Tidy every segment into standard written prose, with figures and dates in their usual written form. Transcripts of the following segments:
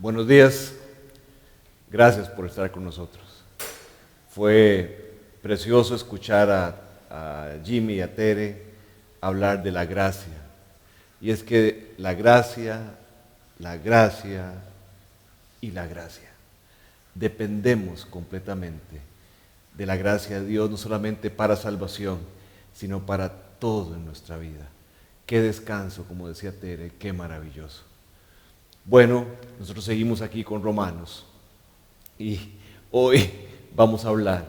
Buenos días, gracias por estar con nosotros. Fue precioso escuchar a Jimmy y a Tere hablar de la gracia. Y es que la gracia y la gracia. Dependemos completamente de la gracia de Dios, no solamente para salvación, sino para todo en nuestra vida. Qué descanso, como decía Tere, qué maravilloso. Bueno, nosotros seguimos aquí con Romanos y hoy vamos a hablar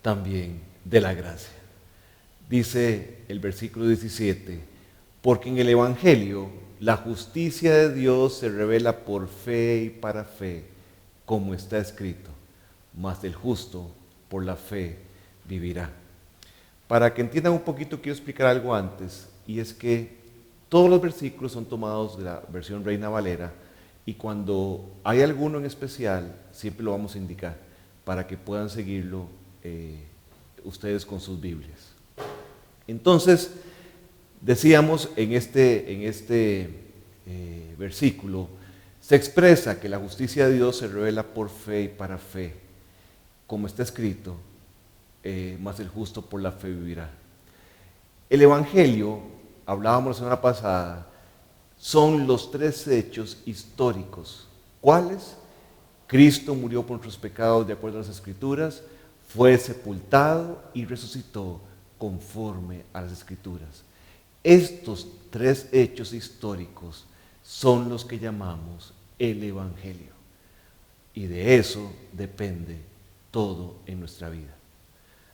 también de la gracia. Dice el versículo 17, porque en el Evangelio la justicia de Dios se revela por fe y para fe, como está escrito, mas el justo por la fe vivirá. Para que entiendan un poquito, quiero explicar algo antes, y es que todos los versículos son tomados de la versión Reina Valera, y cuando hay alguno en especial, siempre lo vamos a indicar, para que puedan seguirlo ustedes con sus Biblias. Entonces, decíamos en este versículo, se expresa que la justicia de Dios se revela por fe y para fe, como está escrito, mas el justo por la fe vivirá. El Evangelio, hablábamos la semana pasada, son los tres hechos históricos. ¿Cuáles? Cristo murió por nuestros pecados de acuerdo a las Escrituras, fue sepultado y resucitó conforme a las Escrituras. Estos tres hechos históricos son los que llamamos el Evangelio. Y de eso depende todo en nuestra vida.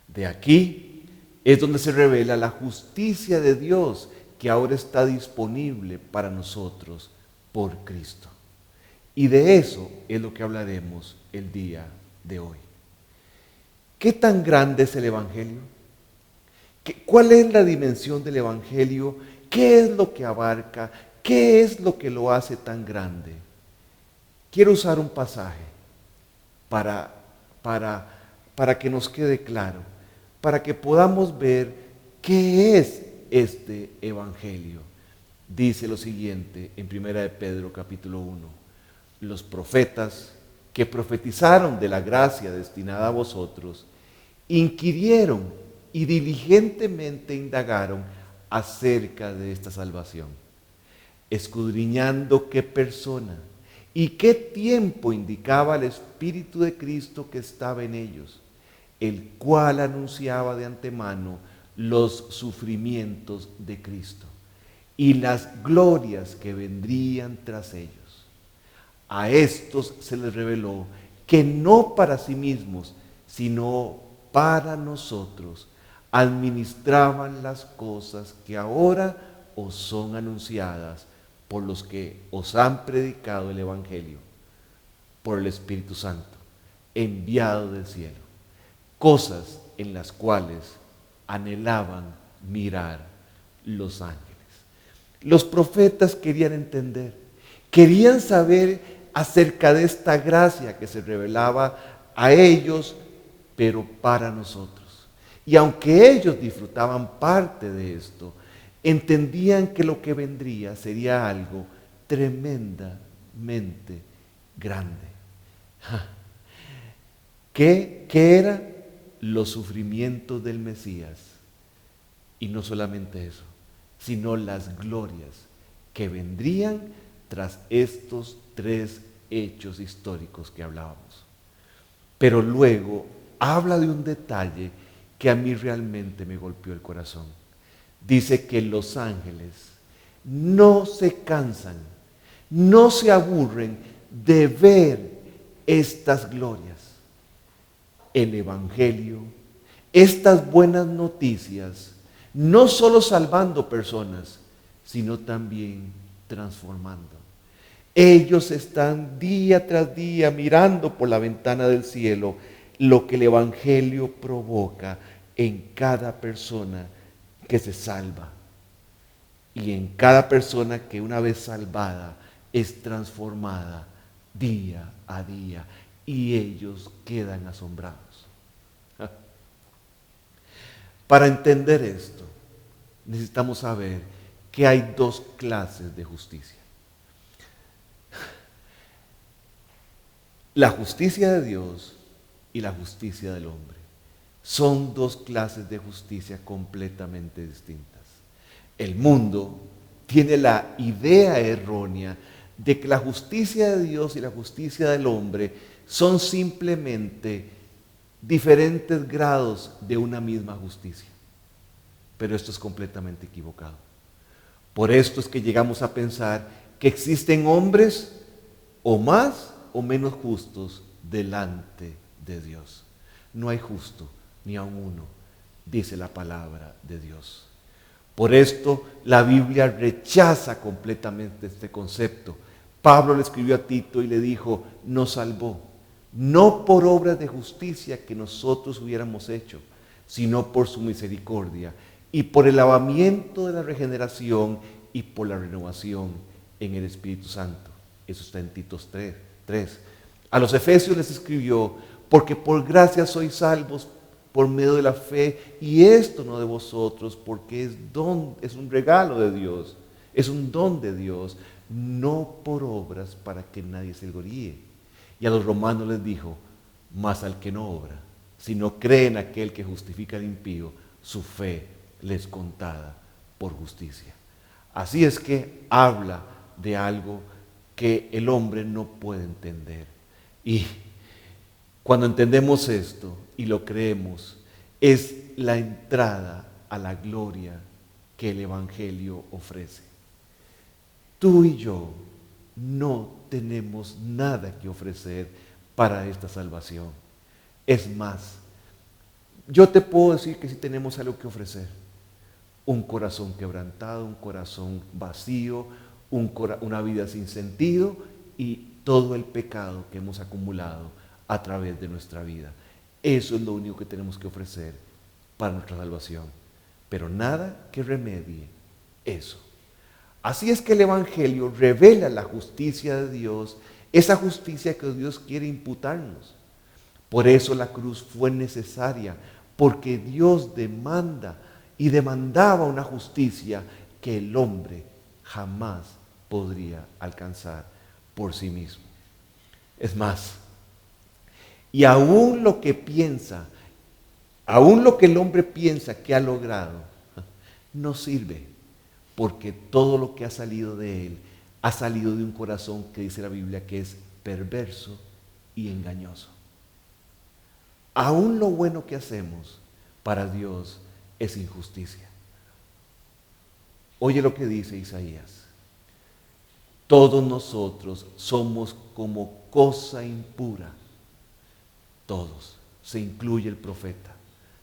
De aquí es donde se revela la justicia de Dios que ahora está disponible para nosotros por Cristo. Y de eso es lo que hablaremos el día de hoy. ¿Qué tan grande es el Evangelio? ¿Cuál es la dimensión del Evangelio? ¿Qué es lo que abarca? ¿Qué es lo que lo hace tan grande? Quiero usar un pasaje para que nos quede claro, para que podamos ver qué es este Evangelio. Dice lo siguiente en 1 de Pedro capítulo 1. Los profetas que profetizaron de la gracia destinada a vosotros, inquirieron y diligentemente indagaron acerca de esta salvación, escudriñando qué persona y qué tiempo indicaba el Espíritu de Cristo que estaba en ellos, el cual anunciaba de antemano los sufrimientos de Cristo y las glorias que vendrían tras ellos. A estos se les reveló que no para sí mismos, sino para nosotros, administraban las cosas que ahora os son anunciadas por los que os han predicado el Evangelio, por el Espíritu Santo, enviado del cielo, cosas en las cuales anhelaban mirar los ángeles. Los profetas querían entender, querían saber acerca de esta gracia que se revelaba a ellos, pero para nosotros. Y aunque ellos disfrutaban parte de esto, entendían que lo que vendría sería algo tremendamente grande. ¿Qué era? Los sufrimientos del Mesías. Y no solamente eso, sino las glorias que vendrían tras estos tres hechos históricos que hablábamos. Pero luego habla de un detalle que a mí realmente me golpeó el corazón. Dice que los ángeles no se cansan, no se aburren de ver estas glorias. El Evangelio, estas buenas noticias, no solo salvando personas, sino también transformando. Ellos están día tras día mirando por la ventana del cielo lo que el Evangelio provoca en cada persona que se salva y en cada persona que una vez salvada es transformada día a día y ellos quedan asombrados. Para entender esto, necesitamos saber que hay dos clases de justicia. La justicia de Dios y la justicia del hombre son dos clases de justicia completamente distintas. El mundo tiene la idea errónea de que la justicia de Dios y la justicia del hombre son simplemente diferentes grados de una misma justicia. Pero esto es completamente equivocado. Por esto es que llegamos a pensar que existen hombres o más o menos justos delante de Dios. No hay justo ni aun uno, dice la palabra de Dios. Por esto la Biblia rechaza completamente este concepto. Pablo le escribió a Tito y le dijo, nos salvó, no por obras de justicia que nosotros hubiéramos hecho, sino por su misericordia y por el lavamiento de la regeneración y por la renovación en el Espíritu Santo. Eso está en Tito 3. A los Efesios les escribió, porque por gracia sois salvos por medio de la fe, y esto no de vosotros, porque es un regalo de Dios, es un don de Dios, no por obras para que nadie se gloríe. Y a los romanos les dijo, mas al que no obra, sino cree en aquel que justifica al impío, su fe le es contada por justicia. Así es que habla de algo que el hombre no puede entender. Y cuando entendemos esto y lo creemos, es la entrada a la gloria que el Evangelio ofrece. Tú y yo no tenemos nada que ofrecer para esta salvación. Es más, yo te puedo decir que sí tenemos algo que ofrecer. Un corazón quebrantado, un corazón vacío, una vida sin sentido y todo el pecado que hemos acumulado a través de nuestra vida. Eso es lo único que tenemos que ofrecer para nuestra salvación. Pero nada que remedie eso. Así es que el Evangelio revela la justicia de Dios, esa justicia que Dios quiere imputarnos. Por eso la cruz fue necesaria, porque Dios demanda y demandaba una justicia que el hombre jamás podría alcanzar por sí mismo. Es más, y aún lo que el hombre piensa que ha logrado, no sirve, porque todo lo que ha salido de él ha salido de un corazón que dice la Biblia que es perverso y engañoso. Aún lo bueno que hacemos para Dios es injusticia. Oye lo que dice Isaías. Todos nosotros somos como cosa impura. Todos, se incluye el profeta.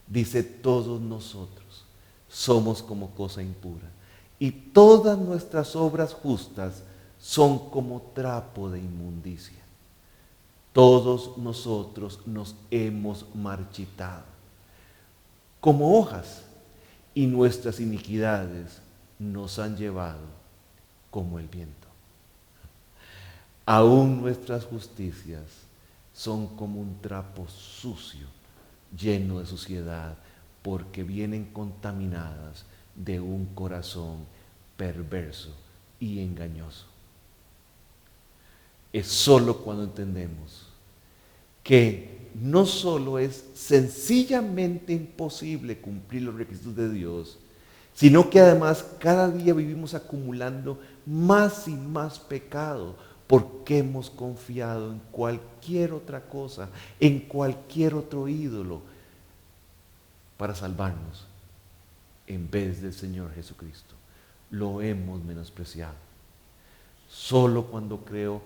Dice todos nosotros somos como cosa impura. Y todas nuestras obras justas son como trapo de inmundicia. Todos nosotros nos hemos marchitado como hojas, y nuestras iniquidades nos han llevado como el viento. Aún nuestras justicias son como un trapo sucio, lleno de suciedad, porque vienen contaminadas de un corazón perverso y engañoso. Es solo cuando entendemos que no solo es sencillamente imposible cumplir los requisitos de Dios, sino que además cada día vivimos acumulando más y más pecado porque hemos confiado en cualquier otra cosa, en cualquier otro ídolo para salvarnos en vez del Señor Jesucristo. Lo hemos menospreciado. Solo cuando creo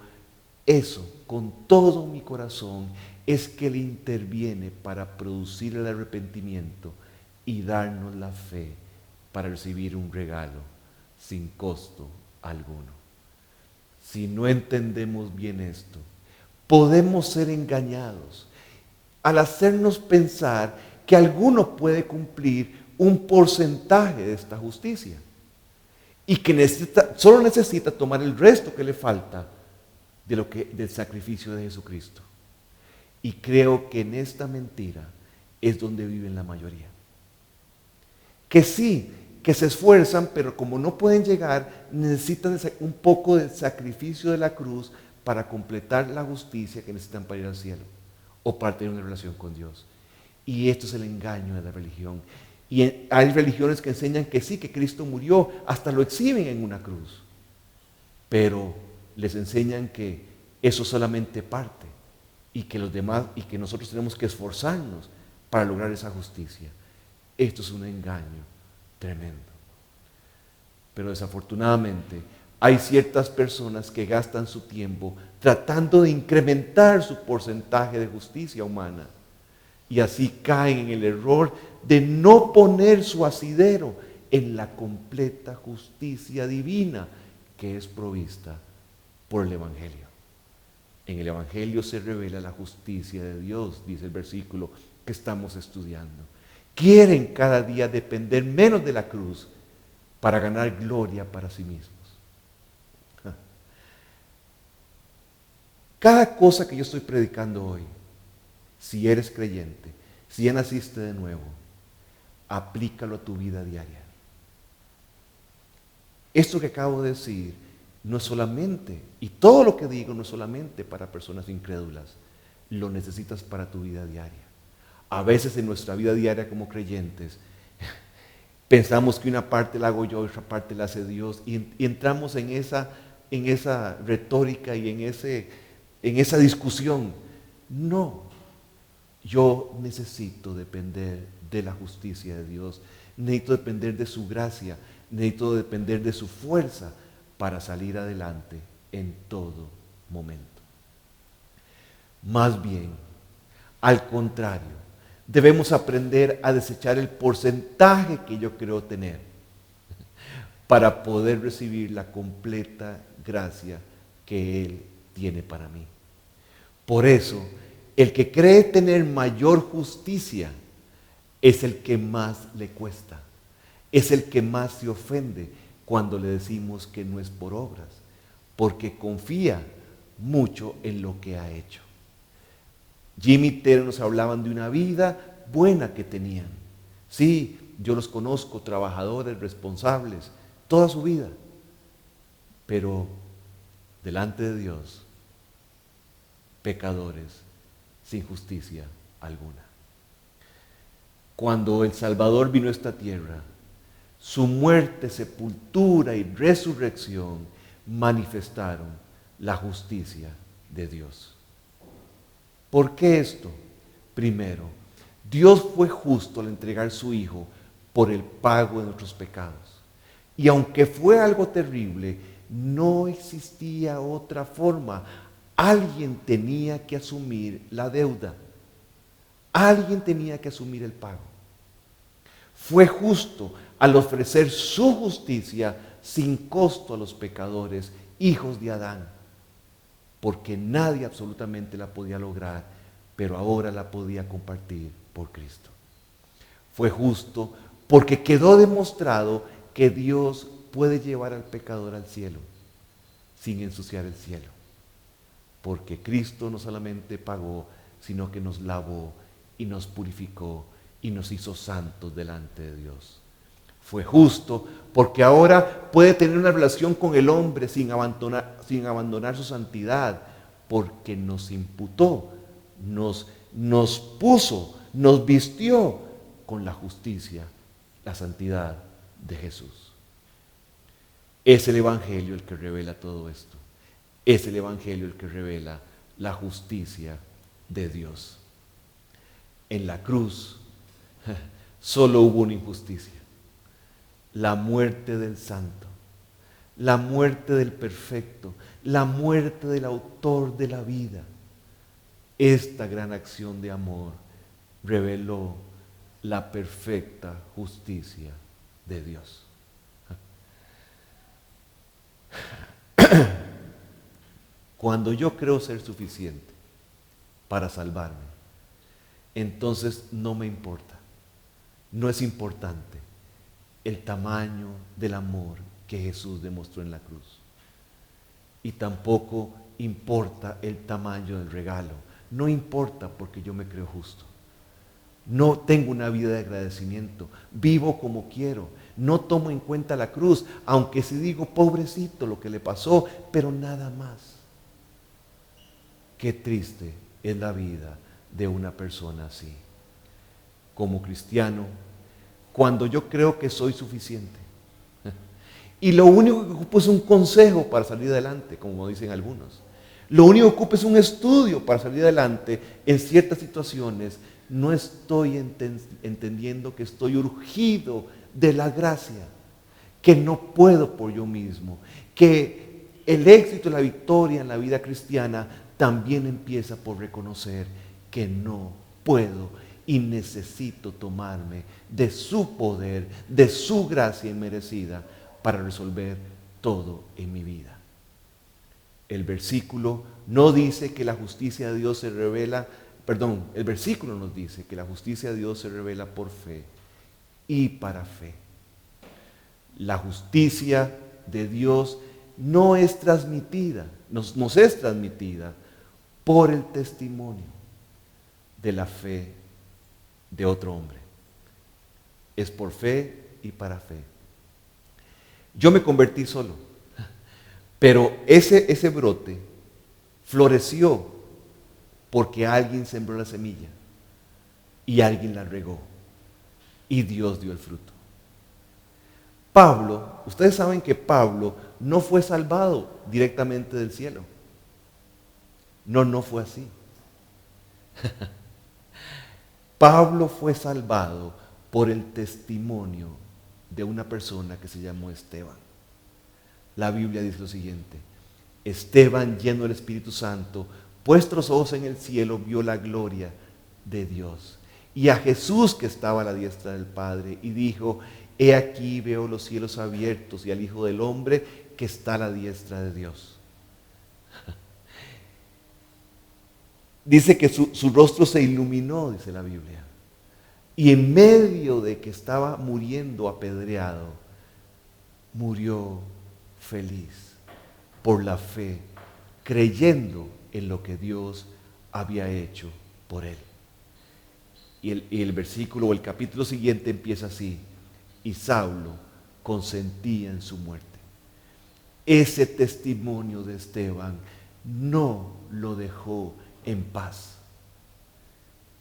eso con todo mi corazón es que Él interviene para producir el arrepentimiento y darnos la fe para recibir un regalo sin costo alguno. Si no entendemos bien esto, podemos ser engañados al hacernos pensar que alguno puede cumplir un porcentaje de esta justicia y que solo necesita tomar el resto que le falta del sacrificio de Jesucristo. Y creo que en esta mentira es donde viven la mayoría. Que sí, que se esfuerzan, pero como no pueden llegar, necesitan un poco del sacrificio de la cruz para completar la justicia que necesitan para ir al cielo o para tener una relación con Dios. Y esto es el engaño de la religión. Y hay religiones que enseñan que sí, que Cristo murió, hasta lo exhiben en una cruz. Pero les enseñan que eso es solamente parte y que los demás y que nosotros tenemos que esforzarnos para lograr esa justicia. Esto es un engaño tremendo. Pero desafortunadamente hay ciertas personas que gastan su tiempo tratando de incrementar su porcentaje de justicia humana y así caen en el error de no poner su asidero en la completa justicia divina que es provista por el Evangelio. En el Evangelio se revela la justicia de Dios, dice el versículo que estamos estudiando. Quieren cada día depender menos de la cruz para ganar gloria para sí mismos. Cada cosa que yo estoy predicando hoy, si eres creyente, si ya naciste de nuevo, aplícalo a tu vida diaria. Esto que acabo de decir no es solamente, y todo lo que digo no es solamente para personas incrédulas, lo necesitas para tu vida diaria. A veces en nuestra vida diaria como creyentes, pensamos que una parte la hago yo y otra parte la hace Dios, y entramos en esa retórica y en esa discusión. No, yo necesito depender de la justicia de Dios, necesito depender de su gracia, necesito depender de su fuerza para salir adelante en todo momento. Más bien, al contrario, debemos aprender a desechar el porcentaje que yo creo tener para poder recibir la completa gracia que Él tiene para mí. Por eso, el que cree tener mayor justicia es el que más le cuesta, es el que más se ofende cuando le decimos que no es por obras, porque confía mucho en lo que ha hecho. Jimmy y Tere nos hablaban de una vida buena que tenían. Sí, yo los conozco, trabajadores, responsables, toda su vida. Pero delante de Dios, pecadores sin justicia alguna. Cuando el Salvador vino a esta tierra, su muerte, sepultura y resurrección manifestaron la justicia de Dios. ¿Por qué esto? Primero, Dios fue justo al entregar su Hijo por el pago de nuestros pecados. Y aunque fue algo terrible, no existía otra forma. Alguien tenía que asumir la deuda. Alguien tenía que asumir el pago. Fue justo al ofrecer su justicia sin costo a los pecadores, hijos de Adán, porque nadie absolutamente la podía lograr, pero ahora la podía compartir por Cristo. Fue justo porque quedó demostrado que Dios puede llevar al pecador al cielo sin ensuciar el cielo, porque Cristo no solamente pagó, sino que nos lavó y nos purificó y nos hizo santos delante de Dios. Fue justo porque ahora puede tener una relación con el hombre sin abandonar su santidad, porque nos imputó, nos puso, nos vistió con la justicia, la santidad de Jesús. Es el Evangelio el que revela todo esto. Es el Evangelio el que revela la justicia de Dios. En la cruz solo hubo una injusticia: la muerte del santo, la muerte del perfecto, la muerte del autor de la vida. Esta gran acción de amor reveló la perfecta justicia de Dios. Cuando yo creo ser suficiente para salvarme, entonces no me importa, no es importante el tamaño del amor que Jesús demostró en la cruz. Y tampoco importa el tamaño del regalo. No importa porque yo me creo justo. No tengo una vida de agradecimiento. Vivo como quiero. No tomo en cuenta la cruz, aunque sí digo, pobrecito lo que le pasó, pero nada más. Qué triste es la vida de una persona así. Como cristiano, cuando yo creo que soy suficiente y lo único que ocupo es un consejo para salir adelante, como dicen algunos, lo único que ocupo es un estudio para salir adelante en ciertas situaciones, no estoy entendiendo que estoy urgido de la gracia, que no puedo por yo mismo, que el éxito y la victoria en la vida cristiana también empieza por reconocer que no puedo y necesito tomarme de su poder, de su gracia inmerecida para resolver todo en mi vida. El versículo no dice que la justicia de Dios se revela, el versículo nos dice que la justicia de Dios se revela por fe y para fe. La justicia de Dios no es transmitida, nos es transmitida por el testimonio de la fe de otro hombre. Es por fe y para fe. Yo me convertí solo, pero ese brote floreció porque alguien sembró la semilla y alguien la regó y Dios dio el fruto. Pablo, ustedes saben que Pablo no fue salvado directamente del cielo. No fue así. Pablo fue salvado por el testimonio de una persona que se llamó Esteban. La Biblia dice lo siguiente: Esteban, lleno del Espíritu Santo, puestos los ojos en el cielo, vio la gloria de Dios y a Jesús que estaba a la diestra del Padre y dijo: he aquí veo los cielos abiertos y al Hijo del Hombre que está a la diestra de Dios. Dice que su rostro se iluminó, dice la Biblia. Y en medio de que estaba muriendo apedreado, murió feliz por la fe, creyendo en lo que Dios había hecho por él. Y el versículo o el capítulo siguiente empieza así: y Saulo consentía en su muerte. Ese testimonio de Esteban no lo dejó en paz.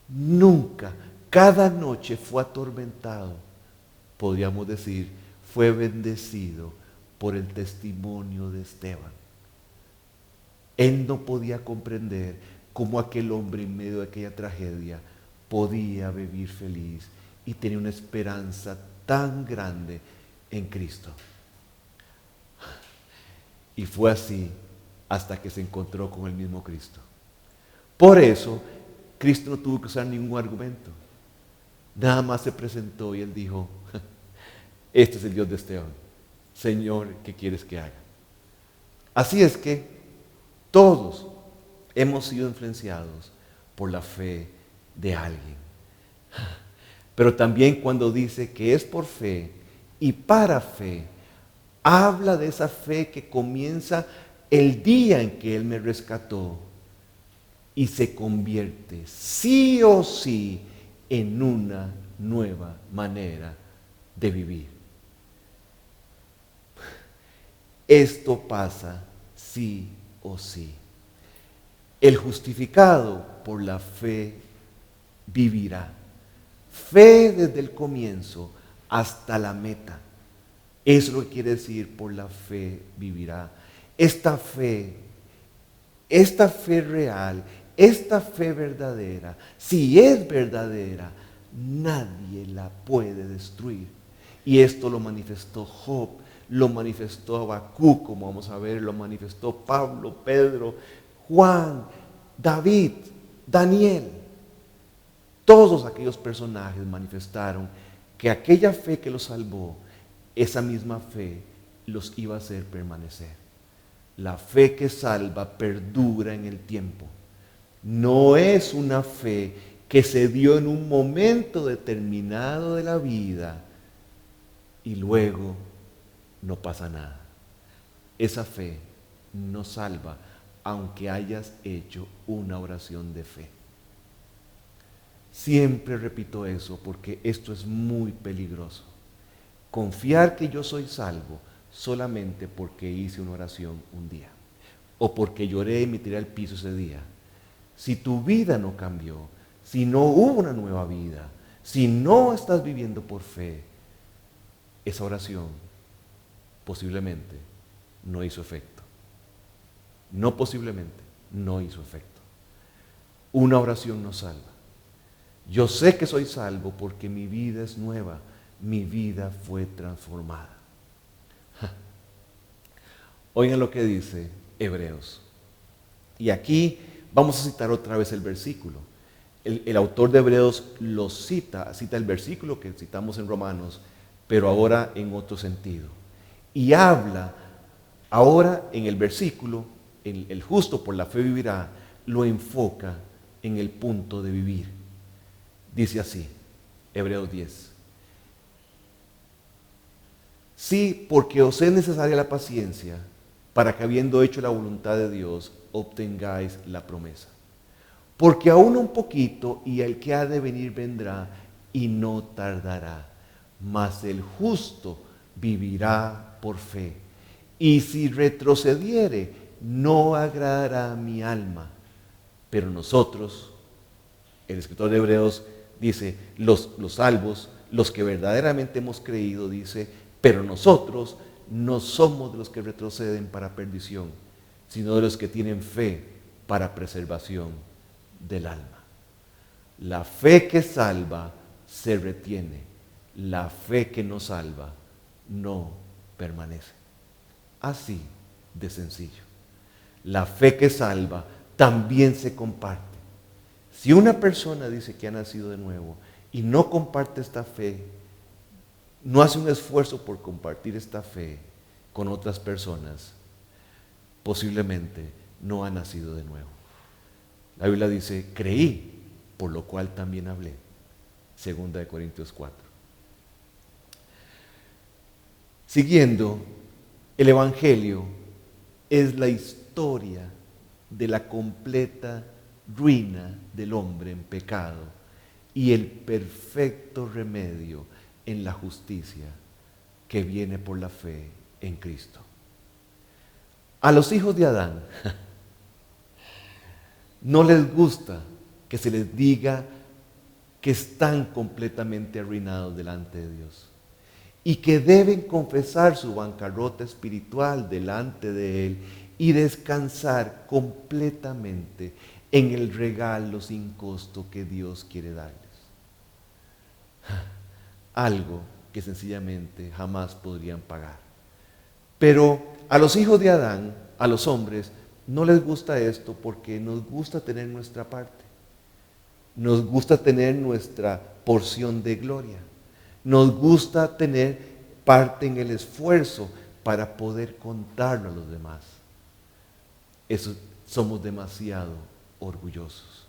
Nunca, cada noche fue atormentado, podríamos decir, fue bendecido por el testimonio de Esteban. Él no podía comprender cómo aquel hombre en medio de aquella tragedia podía vivir feliz y tenía una esperanza tan grande en Cristo. Y fue así hasta que se encontró con el mismo Cristo. Por eso, Cristo no tuvo que usar ningún argumento. Nada más se presentó y él dijo: este es el Dios de Esteban. Señor, ¿qué quieres que haga? Así es que todos hemos sido influenciados por la fe de alguien. Pero también cuando dice que es por fe y para fe, habla de esa fe que comienza el día en que Él me rescató y se convierte sí o sí en una nueva manera de vivir. Esto pasa sí o sí. El justificado por la fe vivirá. Fe desde el comienzo hasta la meta. Eso es lo que quiere decir: por la fe vivirá. Esta fe real, esta fe verdadera, si es verdadera, nadie la puede destruir. Y esto lo manifestó Job, lo manifestó Habacuc, como vamos a ver, lo manifestó Pablo, Pedro, Juan, David, Daniel. Todos aquellos personajes manifestaron que aquella fe que los salvó, esa misma fe los iba a hacer permanecer. La fe que salva perdura en el tiempo. No es una fe que se dio en un momento determinado de la vida y luego no pasa nada. Esa fe no salva aunque hayas hecho una oración de fe. Siempre repito eso porque esto es muy peligroso. Confiar que yo soy salvo solamente porque hice una oración un día o porque lloré y me tiré al piso ese día. si tu vida no cambió, si no hubo una nueva vida, si no estás viviendo por fe, esa oración posiblemente no hizo efecto. No posiblemente, no hizo efecto. Una oración no salva. Yo sé que soy salvo porque mi vida es nueva, mi vida fue transformada. Oigan lo que dice Hebreos. Y aquí vamos a citar otra vez el versículo. El autor de Hebreos lo cita el versículo que citamos en Romanos, pero ahora en otro sentido. Y habla, ahora en el versículo, el justo por la fe vivirá, lo enfoca en el punto de vivir. Dice así, Hebreos 10. Sí, porque os es necesaria la paciencia, para que habiendo hecho la voluntad de Dios, obtengáis la promesa. Porque aún un poquito, y el que ha de venir vendrá, y no tardará. Mas el justo vivirá por fe. Y si retrocediere, no agradará a mi alma. Pero nosotros, el escritor de Hebreos dice, los salvos, los que verdaderamente hemos creído, dice, pero nosotros no somos de los que retroceden para perdición, sino de los que tienen fe para preservación del alma. La fe que salva se retiene, la fe que no salva no permanece. Así de sencillo. La fe que salva también se comparte. Si una persona dice que ha nacido de nuevo y no comparte esta fe, no hace un esfuerzo por compartir esta fe con otras personas, posiblemente no ha nacido de nuevo. La Biblia dice, creí, por lo cual también hablé. 2 Corintios 4. Siguiendo, el Evangelio es la historia de la completa ruina del hombre en pecado y el perfecto remedio en la justicia que viene por la fe en Cristo. A los hijos de Adán no les gusta que se les diga que están completamente arruinados delante de Dios y que deben confesar su bancarrota espiritual delante de Él y descansar completamente en el regalo sin costo que Dios quiere darles. Algo que sencillamente jamás podrían pagar. Pero a los hijos de Adán, a los hombres, no les gusta esto porque nos gusta tener nuestra parte. Nos gusta tener nuestra porción de gloria. Nos gusta tener parte en el esfuerzo para poder contarlo a los demás. Eso, somos demasiado orgullosos.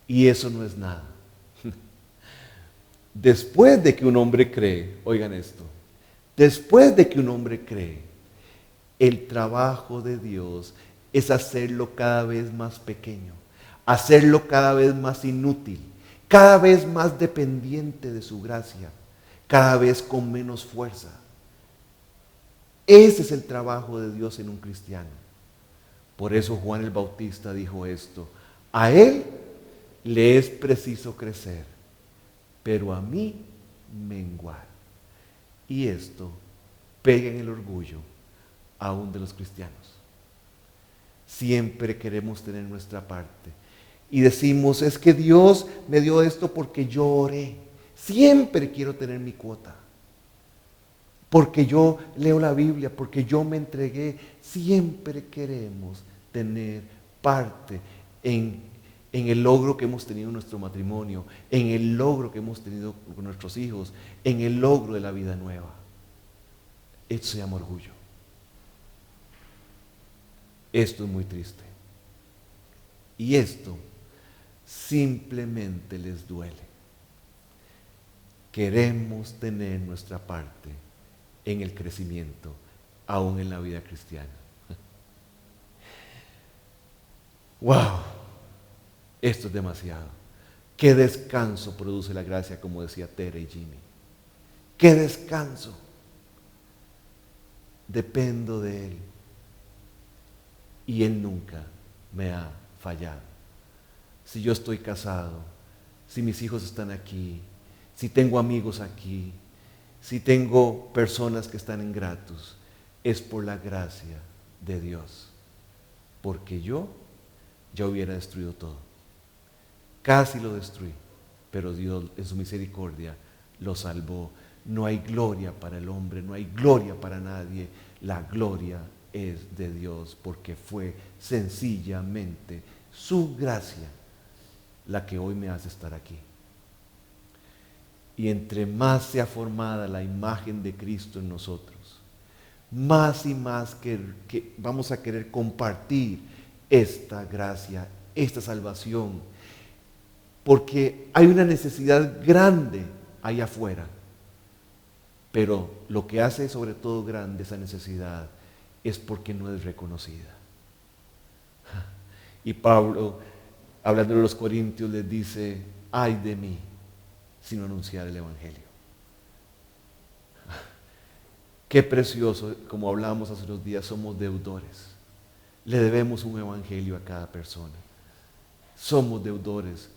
Y eso no es nada. Después de que un hombre cree, oigan esto, después de que un hombre cree, el trabajo de Dios es hacerlo cada vez más pequeño, hacerlo cada vez más inútil, cada vez más dependiente de su gracia, cada vez con menos fuerza. Ese es el trabajo de Dios en un cristiano. Por eso Juan el Bautista dijo esto: a él le es preciso crecer, pero a mí menguar. Y esto pega en el orgullo aún de los cristianos. Siempre queremos tener nuestra parte y decimos, es que Dios me dio esto porque yo oré. Siempre quiero tener mi cuota, porque yo leo la Biblia, porque yo me entregué. Siempre queremos tener parte en el logro que hemos tenido en nuestro matrimonio, en el logro que hemos tenido con nuestros hijos, en el logro de la vida nueva. Esto se llama orgullo. Esto es muy triste. Y esto simplemente les duele. Queremos tener nuestra parte en el crecimiento, aún en la vida cristiana. ¡Wow! Esto es demasiado. ¡Qué descanso produce la gracia, como decía Tere y Jimmy! ¡Qué descanso! Dependo de Él. Y Él nunca me ha fallado. si yo estoy casado, si mis hijos están aquí, si tengo amigos aquí, si tengo personas que están en gratus, es por la gracia de Dios. Porque yo ya hubiera destruido todo. Casi lo destruí, pero Dios en su misericordia lo salvó. No hay gloria para el hombre, no hay gloria para nadie. La gloria es de Dios porque fue sencillamente su gracia la que hoy me hace estar aquí. Y entre más sea formada la imagen de Cristo en nosotros, más y más que vamos a querer compartir esta gracia, esta salvación, porque hay una necesidad grande allá afuera, pero lo que hace sobre todo grande esa necesidad es porque no es reconocida. Y Pablo, hablando de los Corintios, les dice, ay de mí si no anunciar el Evangelio. Qué precioso, como hablábamos hace unos días, somos deudores. Le debemos un Evangelio a cada persona. Somos deudores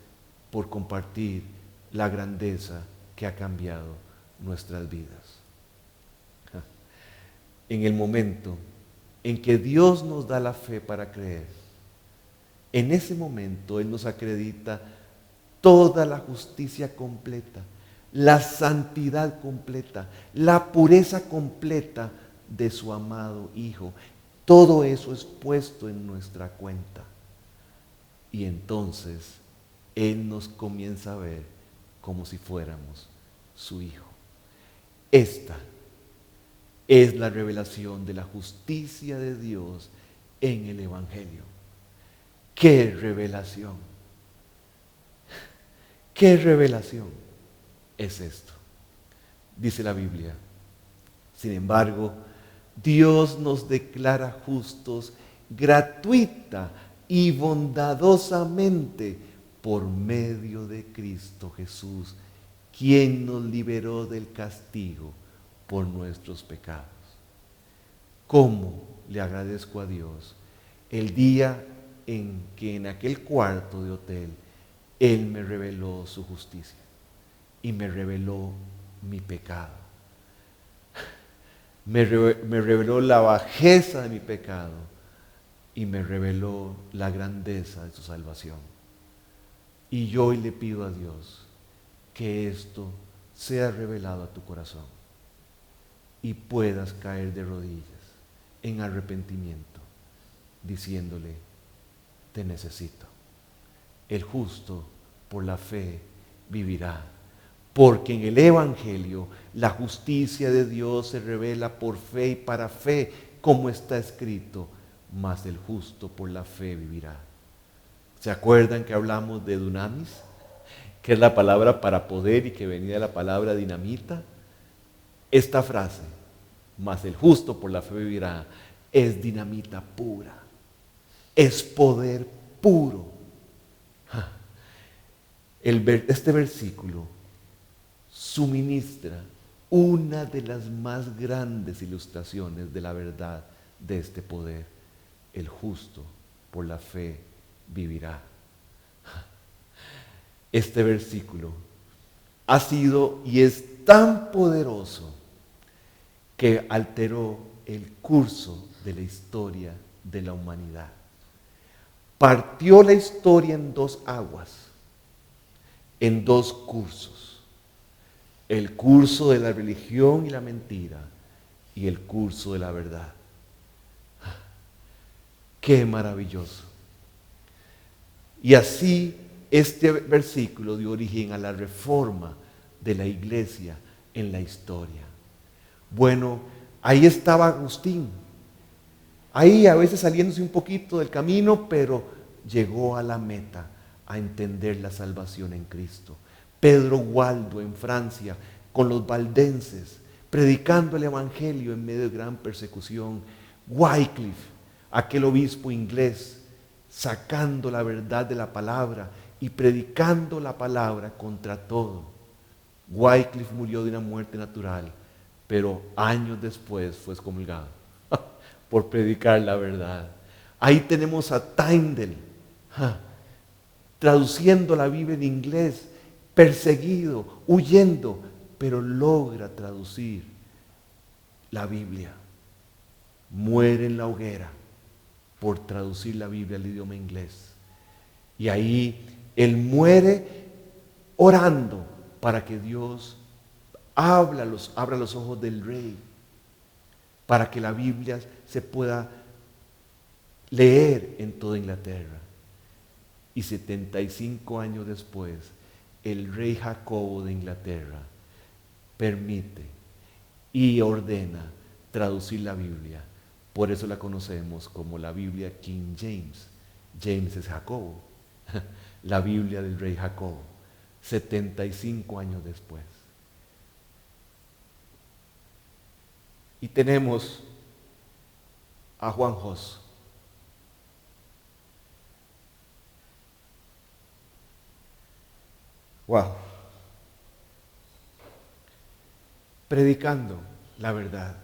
por compartir la grandeza que ha cambiado nuestras vidas. En el momento en que Dios nos da la fe para creer, en ese momento Él nos acredita toda la justicia completa, la santidad completa, la pureza completa de su amado Hijo. Todo eso es puesto en nuestra cuenta. Y entonces Él nos comienza a ver como si fuéramos su Hijo. Esta es la revelación de la justicia de Dios en el Evangelio. ¡Qué revelación! ¿Qué revelación es esto? Dice la Biblia. Sin embargo, Dios nos declara justos gratuita y bondadosamente por medio de Cristo Jesús, quien nos liberó del castigo por nuestros pecados. ¿Cómo le agradezco a Dios el día en que en aquel cuarto de hotel Él me reveló su justicia y me reveló mi pecado? Me reveló la bajeza de mi pecado y me reveló la grandeza de su salvación. Y yo hoy le pido a Dios que esto sea revelado a tu corazón y puedas caer de rodillas en arrepentimiento, diciéndole, te necesito. El justo por la fe vivirá, porque en el Evangelio la justicia de Dios se revela por fe y para fe, como está escrito, mas el justo por la fe vivirá. ¿Se acuerdan que hablamos de dunamis? Que es la palabra para poder y que venía de la palabra dinamita. Esta frase, mas el justo por la fe vivirá, es dinamita pura. Es poder puro. Este versículo suministra una de las más grandes ilustraciones de la verdad de este poder. El justo por la fe vivirá. Este versículo ha sido y es tan poderoso que alteró el curso de la historia de la humanidad. Partió la historia en dos aguas, en dos cursos. El curso de la religión y la mentira y el curso de la verdad. ¡Qué maravilloso! Y así este versículo dio origen a la reforma de la iglesia en la historia. Bueno, ahí estaba Agustín, ahí a veces saliéndose un poquito del camino, pero llegó a la meta, a entender la salvación en Cristo. Pedro Waldo en Francia, con los valdenses, predicando el Evangelio en medio de gran persecución. Wycliffe, aquel obispo inglés, sacando la verdad de la palabra y predicando la palabra contra todo. Wycliffe murió de una muerte natural, pero años después fue excomulgado por predicar la verdad. Ahí tenemos a Tyndale, traduciendo la Biblia en inglés, perseguido, huyendo, pero logra traducir la Biblia. Muere en la hoguera por traducir la Biblia al idioma inglés. Y ahí él muere orando para que Dios abra los ojos del rey, para que la Biblia se pueda leer en toda Inglaterra. Y 75 años después, el rey Jacobo de Inglaterra permite y ordena traducir la Biblia. Por eso la conocemos como la Biblia King James. James es Jacobo. La Biblia del rey Jacobo. 75 años después. Y tenemos a Juan Hus. Wow. Predicando la verdad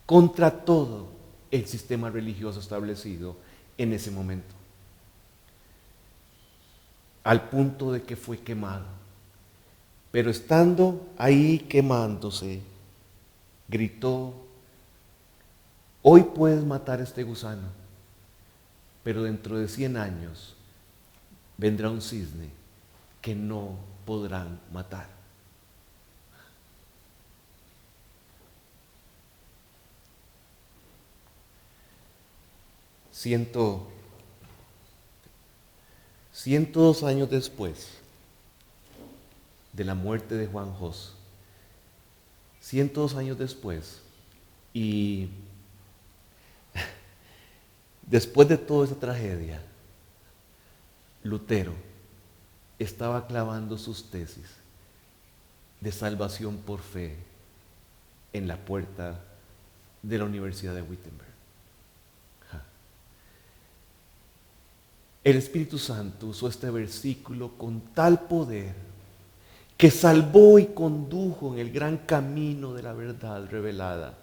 contra todo el sistema religioso establecido en ese momento, al punto de que fue quemado. Pero estando ahí quemándose, gritó: hoy puedes matar a este gusano, pero dentro de 100 años vendrá un cisne que no podrán matar. Ciento 102 años después de la muerte de Juan Hus, 102 años después, y después de toda esa tragedia, Lutero estaba clavando sus tesis de salvación por fe en la puerta de la Universidad de Wittenberg. El Espíritu Santo usó este versículo con tal poder que salvó y condujo en el gran camino de la verdad revelada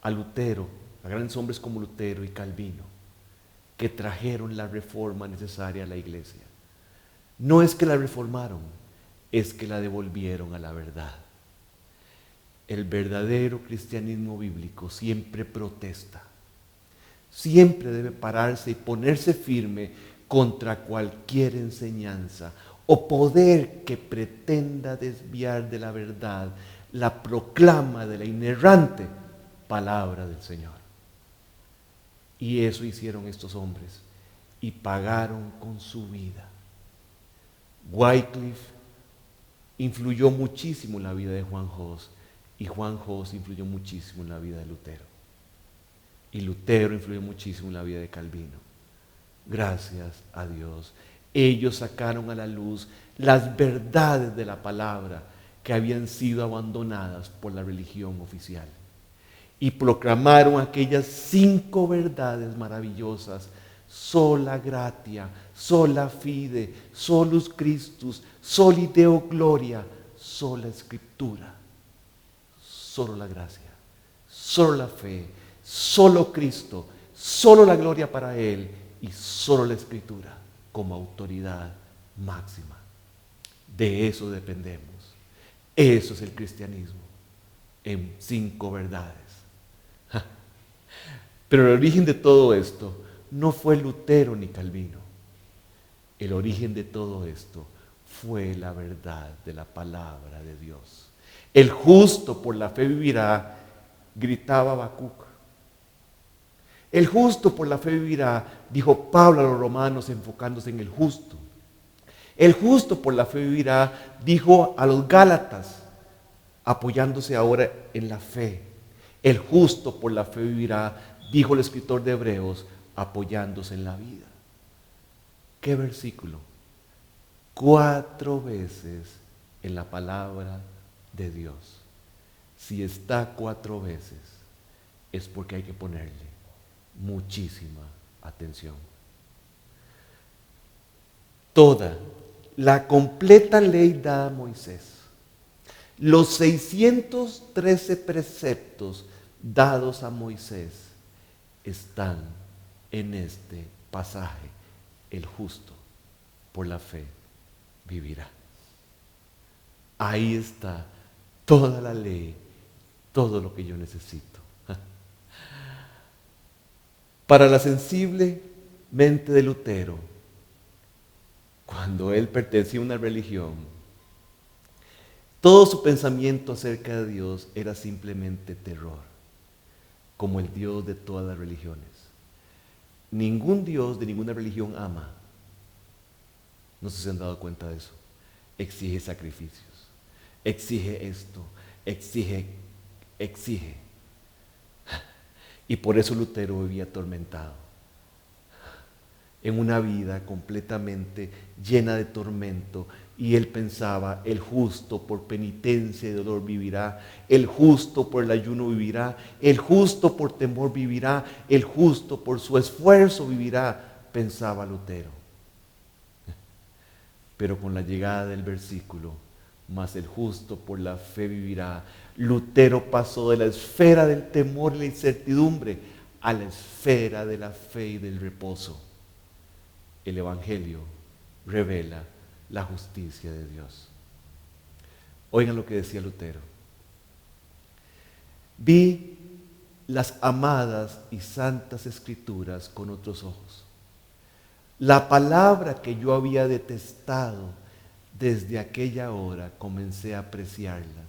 a Lutero, a grandes hombres como Lutero y Calvino, que trajeron la reforma necesaria a la iglesia. No es que la reformaron, es que la devolvieron a la verdad. El verdadero cristianismo bíblico siempre protesta. Siempre debe pararse y ponerse firme contra cualquier enseñanza o poder que pretenda desviar de la verdad la proclama de la inerrante palabra del Señor. Y eso hicieron estos hombres y pagaron con su vida. Wycliffe influyó muchísimo en la vida de Juan Hus y Juan Hus influyó muchísimo en la vida de Lutero. Y Lutero influyó muchísimo en la vida de Calvino. Gracias a Dios. Ellos sacaron a la luz las verdades de la palabra que habían sido abandonadas por la religión oficial. Y proclamaron aquellas 5 verdades maravillosas: sola gratia, sola fide, solus Christus, soli Deo gloria, sola escritura. Solo la gracia, solo la fe, solo Cristo, solo la gloria para Él y solo la Escritura como autoridad máxima. De eso dependemos. Eso es el cristianismo en 5 verdades. Pero el origen de todo esto no fue Lutero ni Calvino. El origen de todo esto fue la verdad de la palabra de Dios. El justo por la fe vivirá, gritaba Habacuc. El justo por la fe vivirá, dijo Pablo a los romanos enfocándose en el justo. El justo por la fe vivirá, dijo a los gálatas, apoyándose ahora en la fe. El justo por la fe vivirá, dijo el escritor de Hebreos, apoyándose en la vida. ¿Qué versículo? 4 veces en la palabra de Dios. Si está 4 veces, es porque hay que ponerle muchísima atención. Toda la completa ley dada a Moisés, los 613 preceptos dados a Moisés están en este pasaje: el justo por la fe vivirá. Ahí está toda la ley, todo lo que yo necesito. Para la sensible mente de Lutero, cuando él pertenecía a una religión, todo su pensamiento acerca de Dios era simplemente terror, como el Dios de todas las religiones. Ningún Dios de ninguna religión ama. No sé si se han dado cuenta de eso. Exige sacrificios, exige esto, exige. Y por eso Lutero vivía atormentado, en una vida completamente llena de tormento. Y él pensaba, el justo por penitencia y dolor vivirá, el justo por el ayuno vivirá, el justo por temor vivirá, el justo por su esfuerzo vivirá, pensaba Lutero. Pero con la llegada del versículo, mas el justo por la fe vivirá, Lutero pasó de la esfera del temor y la incertidumbre a la esfera de la fe y del reposo. El Evangelio revela la justicia de Dios. Oigan lo que decía Lutero. Vi las amadas y santas escrituras con otros ojos. La palabra que yo había detestado, desde aquella hora comencé a apreciarlas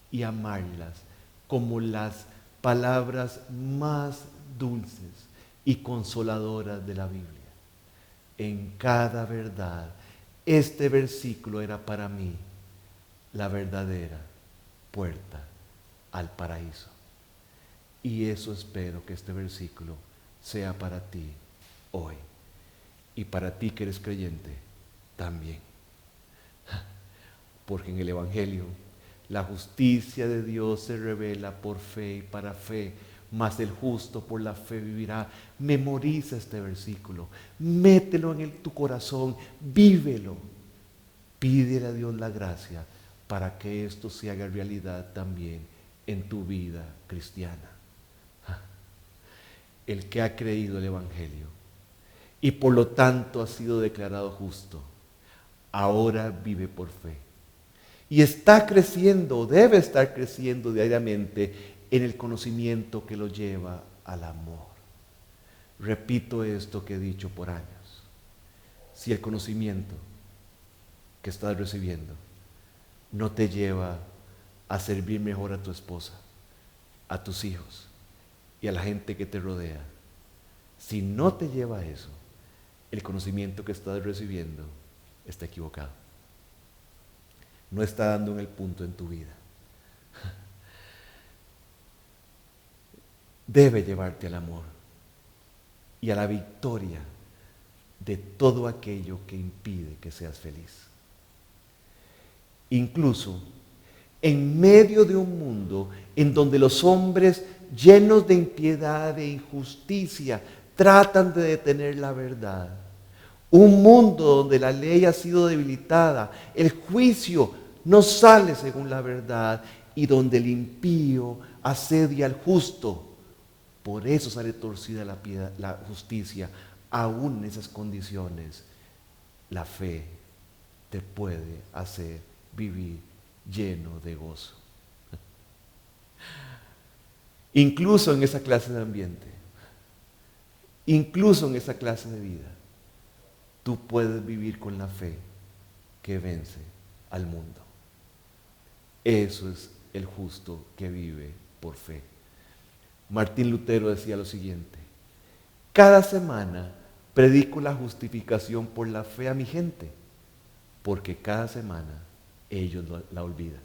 y amarlas como las palabras más dulces y consoladoras de la Biblia. En cada verdad, este versículo era para mí la verdadera puerta al paraíso. Y eso espero que este versículo sea para ti hoy. Y para ti que eres creyente también. Porque en el Evangelio la justicia de Dios se revela por fe y para fe, mas el justo por la fe vivirá. Memoriza este versículo, mételo en tu corazón, vívelo. Pídele a Dios la gracia para que esto se haga realidad también en tu vida cristiana. El que ha creído el Evangelio y por lo tanto ha sido declarado justo, ahora vive por fe. Y está creciendo, debe estar creciendo diariamente en el conocimiento que lo lleva al amor. Repito esto que he dicho por años. Si el conocimiento que estás recibiendo no te lleva a servir mejor a tu esposa, a tus hijos y a la gente que te rodea, si no te lleva a eso, el conocimiento que estás recibiendo está equivocado. No está dando en el punto en tu vida. Debe llevarte al amor y a la victoria de todo aquello que impide que seas feliz. Incluso en medio de un mundo en donde los hombres llenos de impiedad e injusticia tratan de detener la verdad. Un mundo donde la ley ha sido debilitada, el juicio no sale según la verdad y donde el impío asedia al justo. Por eso sale torcida la justicia. Aún en esas condiciones, la fe te puede hacer vivir lleno de gozo. Incluso en esa clase de ambiente, incluso en esa clase de vida, tú puedes vivir con la fe que vence al mundo. Eso es el justo que vive por fe. Martín Lutero decía lo siguiente: cada semana predico la justificación por la fe a mi gente, porque cada semana ellos la olvidan.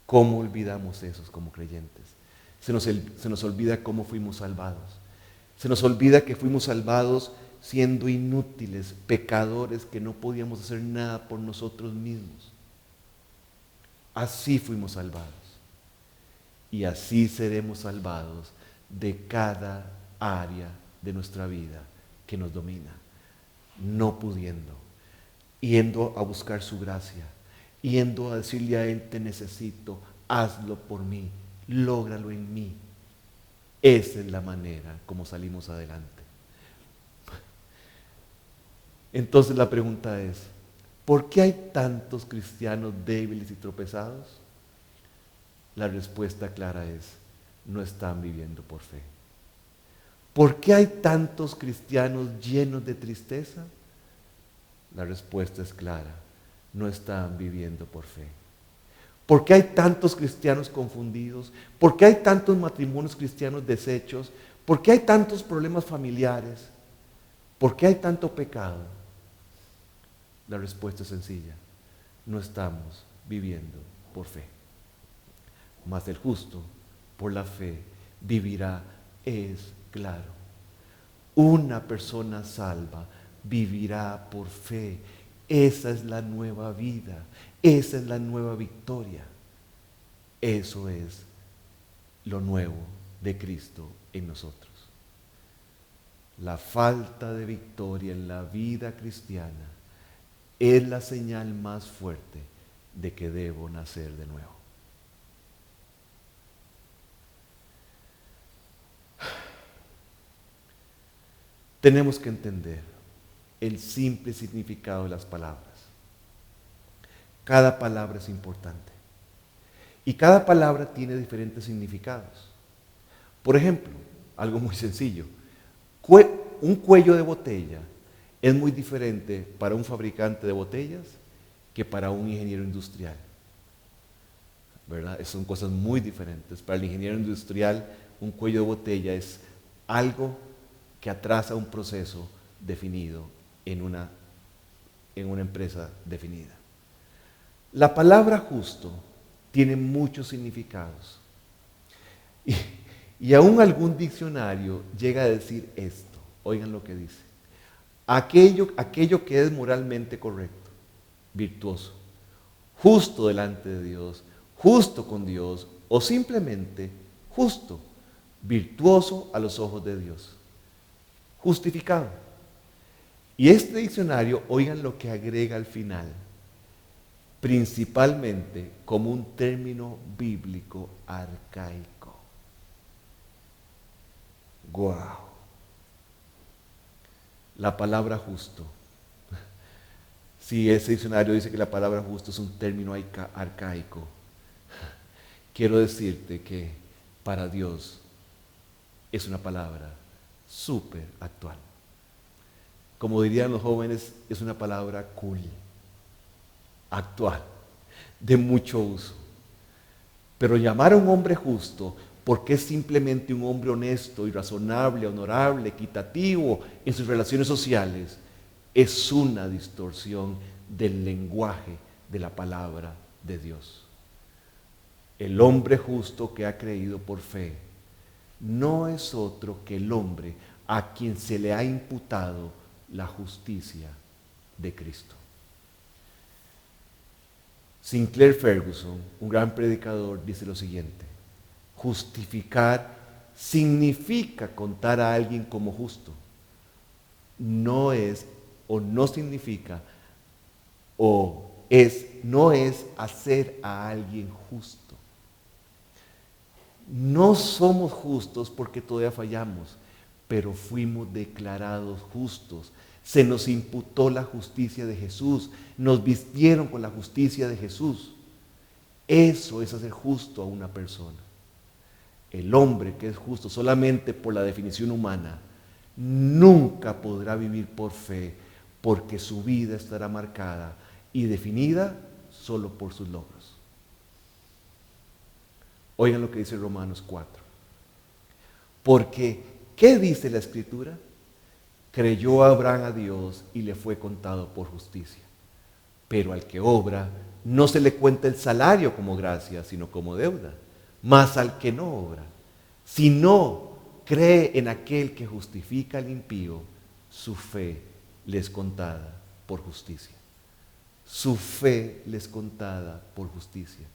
¿Cómo olvidamos esos como creyentes? Se nos olvida cómo fuimos salvados. Se nos olvida que fuimos salvados siendo inútiles, pecadores, que no podíamos hacer nada por nosotros mismos. Así fuimos salvados. Y así seremos salvados de cada área de nuestra vida que nos domina. No pudiendo, yendo a buscar su gracia, yendo a decirle a Él: te necesito, hazlo por mí, lógralo en mí. Esa es la manera como salimos adelante. Entonces la pregunta es, ¿por qué hay tantos cristianos débiles y tropezados? La respuesta clara es, no están viviendo por fe. ¿Por qué hay tantos cristianos llenos de tristeza? La respuesta es clara, no están viviendo por fe. ¿Por qué hay tantos cristianos confundidos? ¿Por qué hay tantos matrimonios cristianos deshechos? ¿Por qué hay tantos problemas familiares? ¿Por qué hay tanto pecado? La respuesta es sencilla, no estamos viviendo por fe. Mas el justo, por la fe, vivirá, es claro. Una persona salva vivirá por fe. Esa es la nueva vida, esa es la nueva victoria. Eso es lo nuevo de Cristo en nosotros. La falta de victoria en la vida cristiana es la señal más fuerte de que debo nacer de nuevo. Tenemos que entender el simple significado de las palabras. Cada palabra es importante. Y cada palabra tiene diferentes significados. Por ejemplo, algo muy sencillo. Un cuello de botella es muy diferente para un fabricante de botellas que para un ingeniero industrial. ¿Verdad? Son cosas muy diferentes. Para el ingeniero industrial, un cuello de botella es algo que atrasa un proceso definido en una empresa definida. La palabra justo tiene muchos significados. Y aún algún diccionario llega a decir esto. Oigan lo que dice. Aquello que es moralmente correcto, virtuoso, justo delante de Dios, justo con Dios, o simplemente justo, virtuoso a los ojos de Dios. Justificado. Y este diccionario, oigan lo que agrega al final, principalmente como un término bíblico arcaico. ¡Guau! La palabra justo. Si ese diccionario dice que la palabra justo es un término arcaico, quiero decirte que para Dios es una palabra súper actual. Como dirían los jóvenes, es una palabra cool, actual, de mucho uso. Pero llamar a un hombre justo porque es simplemente un hombre honesto y razonable, honorable, equitativo en sus relaciones sociales, es una distorsión del lenguaje de la palabra de Dios. El hombre justo que ha creído por fe no es otro que el hombre a quien se le ha imputado la justicia de Cristo. Sinclair Ferguson, un gran predicador, dice lo siguiente: justificar significa contar a alguien como justo. No es, o no significa, no es hacer a alguien justo. No somos justos porque todavía fallamos, pero fuimos declarados justos. Se nos imputó la justicia de Jesús, nos vistieron con la justicia de Jesús. Eso es hacer justo a una persona. El hombre que es justo solamente por la definición humana nunca podrá vivir por fe, porque su vida estará marcada y definida solo por sus logros. Oigan lo que dice Romanos 4. Porque, ¿qué dice la Escritura? Creyó Abraham a Dios y le fue contado por justicia. Pero al que obra, no se le cuenta el salario como gracia, sino como deuda. Mas al que no obra, si no cree en aquel que justifica al impío, su fe le es contada por justicia. Su fe le es contada por justicia.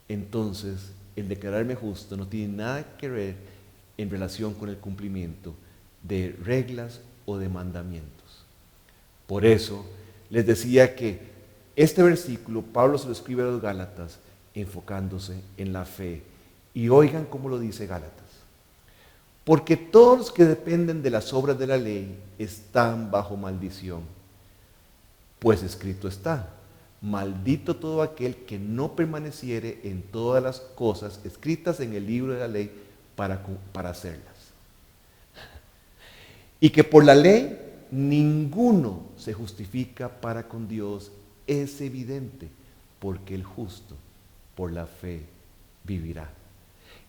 Entonces, el declararme justo no tiene nada que ver en relación con el cumplimiento de reglas o de mandamientos. Por eso les decía que este versículo Pablo se lo escribe a los Gálatas enfocándose en la fe. Y oigan cómo lo dice Gálatas. Porque todos los que dependen de las obras de la ley están bajo maldición. Pues escrito está, maldito todo aquel que no permaneciere en todas las cosas escritas en el libro de la ley para hacerlas. Y que por la ley ninguno se justifica para con Dios es evidente, porque el justo por la fe vivirá.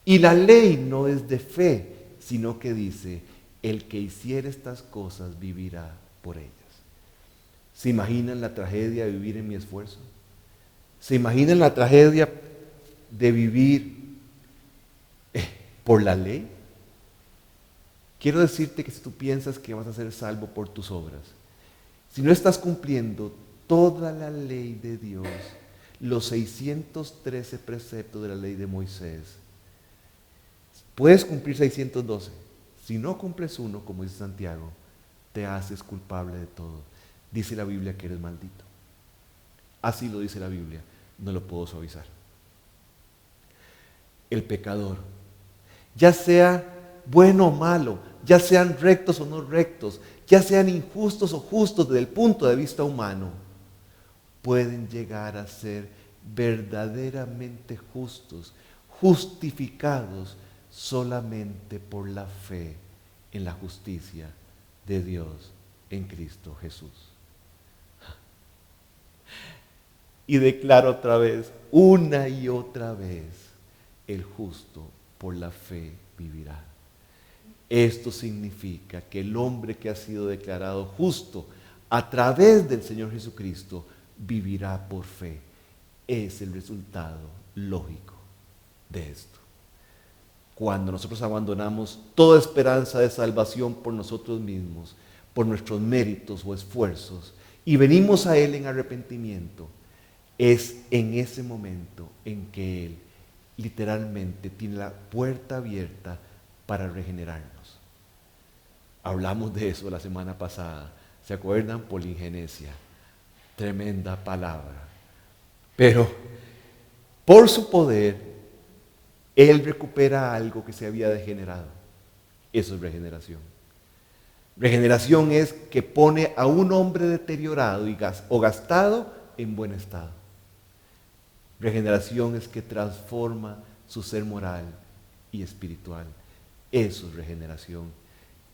Y la ley no es de fe, sino que dice, el que hiciere estas cosas vivirá por ellas. ¿Se imaginan la tragedia de vivir en mi esfuerzo? ¿Se imaginan la tragedia de vivir por la ley? Quiero decirte que si tú piensas que vas a ser salvo por tus obras, si no estás cumpliendo toda la ley de Dios, los 613 preceptos de la ley de Moisés, puedes cumplir 612. Si no cumples uno, como dice Santiago, te haces culpable de todo. Dice la Biblia que eres maldito. Así lo dice la Biblia, no lo puedo suavizar. El pecador, ya sea bueno o malo, ya sean rectos o no rectos, ya sean injustos o justos desde el punto de vista humano, pueden llegar a ser verdaderamente justos, justificados solamente por la fe en la justicia de Dios en Cristo Jesús. Y declaro otra vez, una y otra vez, el justo por la fe vivirá. Esto significa que el hombre que ha sido declarado justo a través del Señor Jesucristo vivirá por fe. Es el resultado lógico de esto. Cuando nosotros abandonamos toda esperanza de salvación por nosotros mismos, por nuestros méritos o esfuerzos, y venimos a Él en arrepentimiento, es en ese momento en que Él literalmente tiene la puerta abierta para regenerarnos. Hablamos de eso la semana pasada. ¿Se acuerdan? Polingenesia. Tremenda palabra. Pero por su poder, Él recupera algo que se había degenerado. Eso es regeneración. Regeneración es que pone a un hombre deteriorado o gastado en buen estado. Regeneración es que transforma su ser moral y espiritual. Eso es regeneración.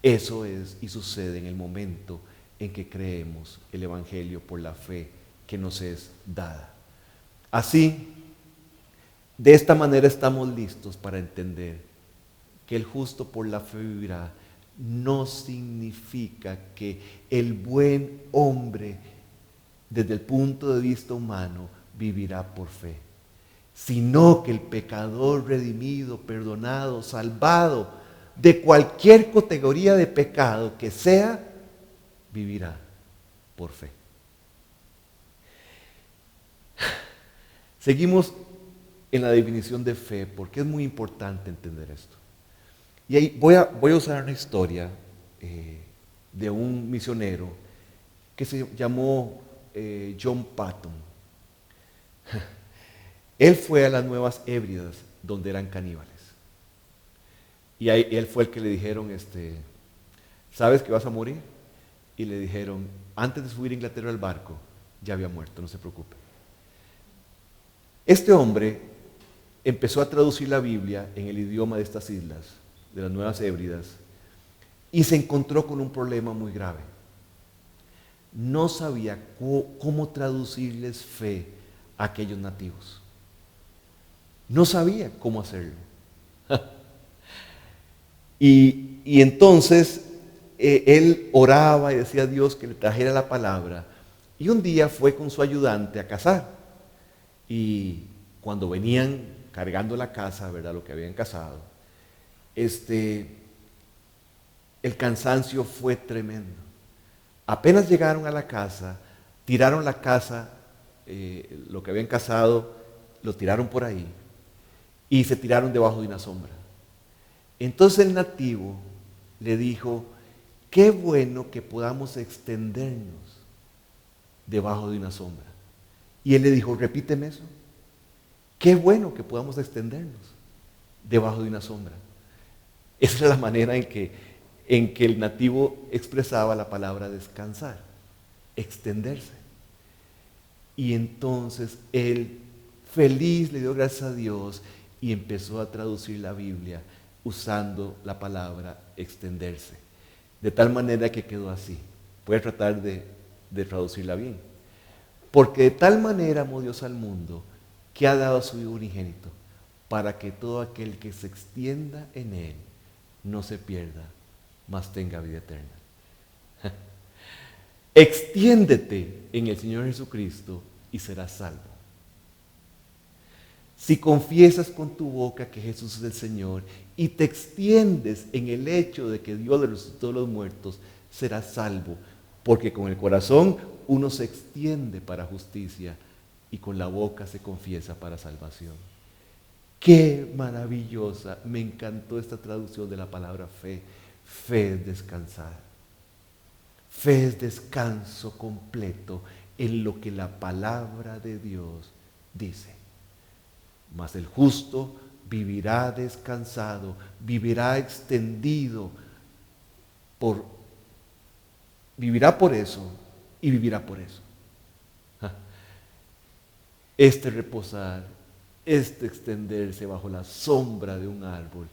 Eso es y sucede en el momento en que creemos el Evangelio por la fe que nos es dada. Así, de esta manera estamos listos para entender que el justo por la fe vivirá. No significa que el buen hombre, desde el punto de vista humano, vivirá por fe, sino que el pecador redimido, perdonado, salvado de cualquier categoría de pecado que sea, vivirá por fe. Seguimos en la definición de fe porque es muy importante entender esto. Y ahí voy a usar una historia de un misionero que se llamó John Patton. Él fue a las Nuevas Hébridas donde eran caníbales. Y ahí él fue el que le dijeron, ¿sabes que vas a morir? Y le dijeron, antes de subir a Inglaterra al barco, ya había muerto, no se preocupe. Este hombre empezó a traducir la Biblia en el idioma de estas islas, de las Nuevas Hébridas, y se encontró con un problema muy grave. No sabía cómo traducirles fe a aquellos nativos. No sabía cómo hacerlo. Y entonces él oraba y decía a Dios que le trajera la palabra. Y un día fue con su ayudante a cazar. Y cuando venían cargando la caza, ¿verdad? Lo que habían cazado, el cansancio fue tremendo. Apenas llegaron a la casa, tiraron la caza, lo que habían cazado, lo tiraron por ahí y se tiraron debajo de una sombra. Entonces el nativo le dijo, qué bueno que podamos extendernos debajo de una sombra. Y él le dijo, repíteme eso. Qué bueno que podamos extendernos debajo de una sombra. Esa era la manera en que el nativo expresaba la palabra descansar, extenderse. Y entonces él, feliz, le dio gracias a Dios y empezó a traducir la Biblia usando la palabra extenderse. De tal manera que quedó así. Voy a tratar de traducirla bien. Porque de tal manera amó Dios al mundo que ha dado a su Hijo unigénito, para que todo aquel que se extienda en Él no se pierda, mas tenga vida eterna. Extiéndete en el Señor Jesucristo y serás salvo. Si confiesas con tu boca que Jesús es el Señor y te extiendes en el hecho de que Dios le resucitó de los muertos, serás salvo. Porque con el corazón uno se extiende para justicia y con la boca se confiesa para salvación. ¡Qué maravillosa! Me encantó esta traducción de la palabra fe. Fe es descansar. Fe es descanso completo en lo que la palabra de Dios dice. Mas el justo vivirá descansado, vivirá extendido, vivirá por eso y vivirá por eso. Este reposar, este extenderse bajo la sombra de un árbol,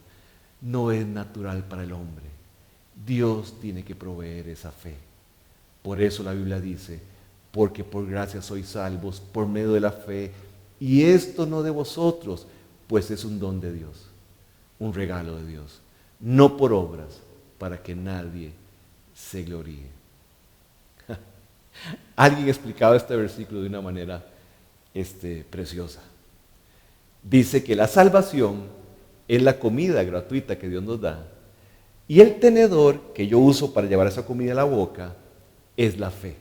no es natural para el hombre. Dios tiene que proveer esa fe. Por eso la Biblia dice, porque por gracia sois salvos por medio de la fe, y esto no de vosotros, pues es un don de Dios, un regalo de Dios, no por obras, para que nadie se gloríe. Alguien explicaba este versículo de una manera preciosa. Dice que la salvación es la comida gratuita que Dios nos da, y el tenedor que yo uso para llevar esa comida a la boca es la fe.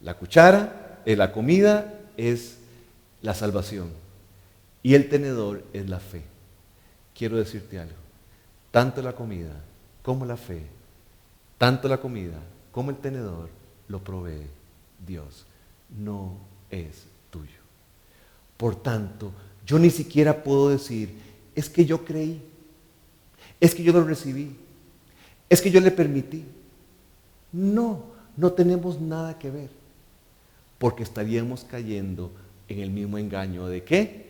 La cuchara es la comida, es la salvación, y el tenedor es la fe. Quiero decirte algo, tanto la comida como la fe, tanto la comida como el tenedor lo provee Dios, no es tuyo. Por tanto, yo ni siquiera puedo decir, es que yo creí, es que yo lo recibí, es que yo le permití. No, no tenemos nada que ver, porque estaríamos cayendo en el mismo engaño de ¿qué?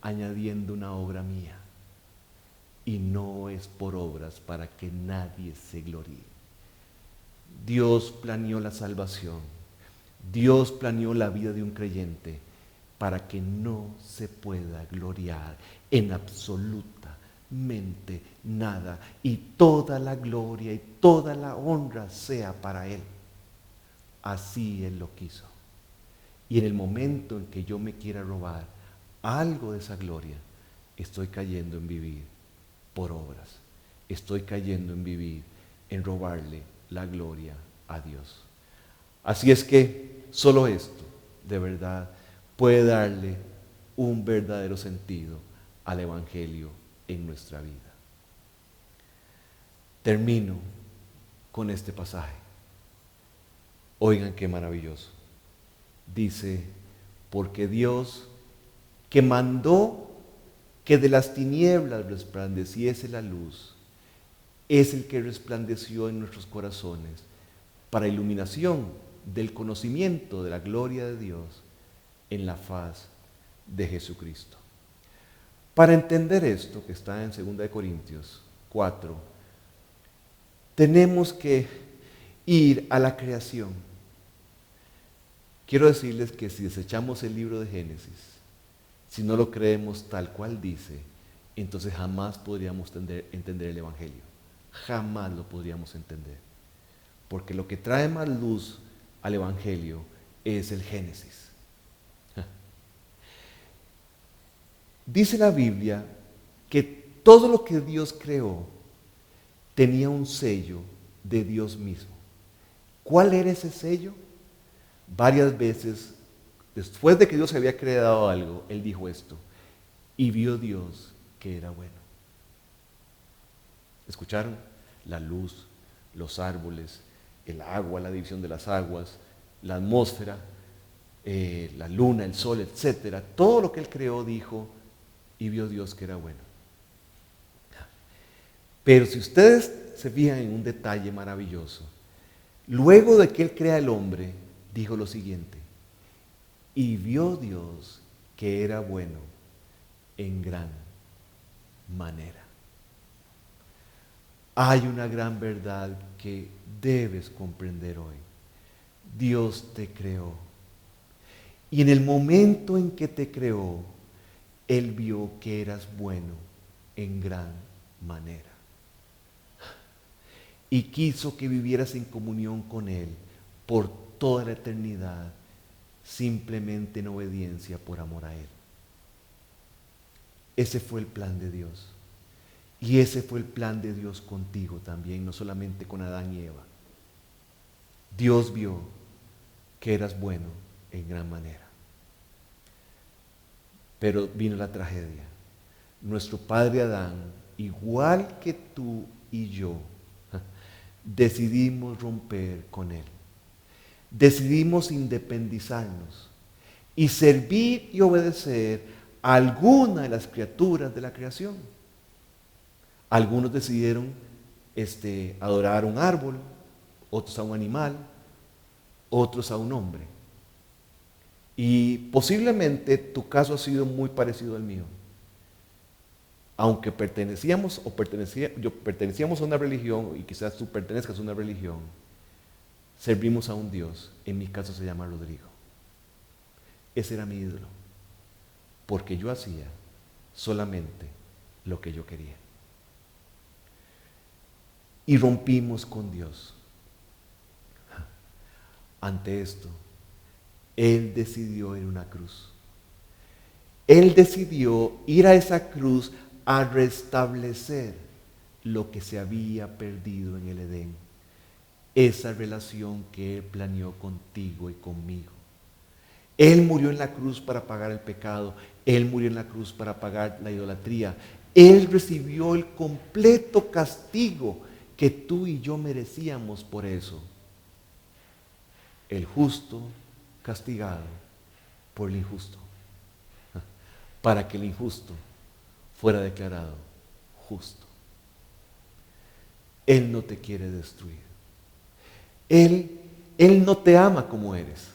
Añadiendo una obra mía. Y no es por obras para que nadie se gloríe. Dios planeó la salvación. Dios planeó la vida de un creyente para que no se pueda gloriar en absolutamente nada. Y toda la gloria y toda la honra sea para Él. Así Él lo quiso. Y en el momento en que yo me quiera robar algo de esa gloria, estoy cayendo en vivir por obras. Estoy cayendo en vivir, en robarle la gloria a Dios. Así es que solo esto, de verdad, puede darle un verdadero sentido al Evangelio en nuestra vida. Termino con este pasaje. Oigan qué maravilloso. Dice, porque Dios que mandó que de las tinieblas resplandeciese la luz, es el que resplandeció en nuestros corazones para iluminación del conocimiento de la gloria de Dios en la faz de Jesucristo. Para entender esto que está en 2 Corintios 4, tenemos que ir a la creación. Quiero decirles que si desechamos el libro de Génesis, si no lo creemos tal cual dice, entonces jamás podríamos entender el Evangelio. Jamás lo podríamos entender. Porque lo que trae más luz al Evangelio es el Génesis. Dice la Biblia que todo lo que Dios creó tenía un sello de Dios mismo. ¿Cuál era ese sello? Varias veces, después de que Dios había creado algo, Él dijo esto, y vio Dios que era bueno. ¿Escucharon? La luz, los árboles, el agua, la división de las aguas, la atmósfera, la luna, el sol, etcétera. Todo lo que Él creó dijo, y vio Dios que era bueno. Pero si ustedes se fijan en un detalle maravilloso, luego de que Él crea al hombre, dijo lo siguiente, Y vio Dios que era bueno en gran manera. Hay una gran verdad que debes comprender hoy. Dios te creó. Y en el momento en que te creó, Él vio que eras bueno en gran manera. Y quiso que vivieras en comunión con Él por toda la eternidad, simplemente en obediencia por amor a Él. Ese fue el plan de Dios. Y ese fue el plan de Dios contigo también, no solamente con Adán y Eva. Dios vio que eras bueno en gran manera. Pero vino la tragedia. Nuestro padre Adán, igual que tú y yo, decidimos romper con él. Decidimos independizarnos y servir y obedecer a alguna de las criaturas de la creación. Algunos decidieron adorar a un árbol, otros a un animal, otros a un hombre. Y posiblemente tu caso ha sido muy parecido al mío. Aunque pertenecíamos a una religión, y quizás tú pertenezcas a una religión, servimos a un Dios. En mi caso se llama Rodrigo. Ese era mi ídolo, porque yo hacía solamente lo que yo quería. Y rompimos con Dios. Ante esto, Él decidió ir a una cruz. Él decidió ir a esa cruz a restablecer lo que se había perdido en el Edén. Esa relación que Él planeó contigo y conmigo. Él murió en la cruz para pagar el pecado. Él murió en la cruz para pagar la idolatría. Él recibió el completo castigo que tú y yo merecíamos por eso. El justo castigado por el injusto, para que el injusto fuera declarado justo. Él no te quiere destruir. Él no te ama como eres.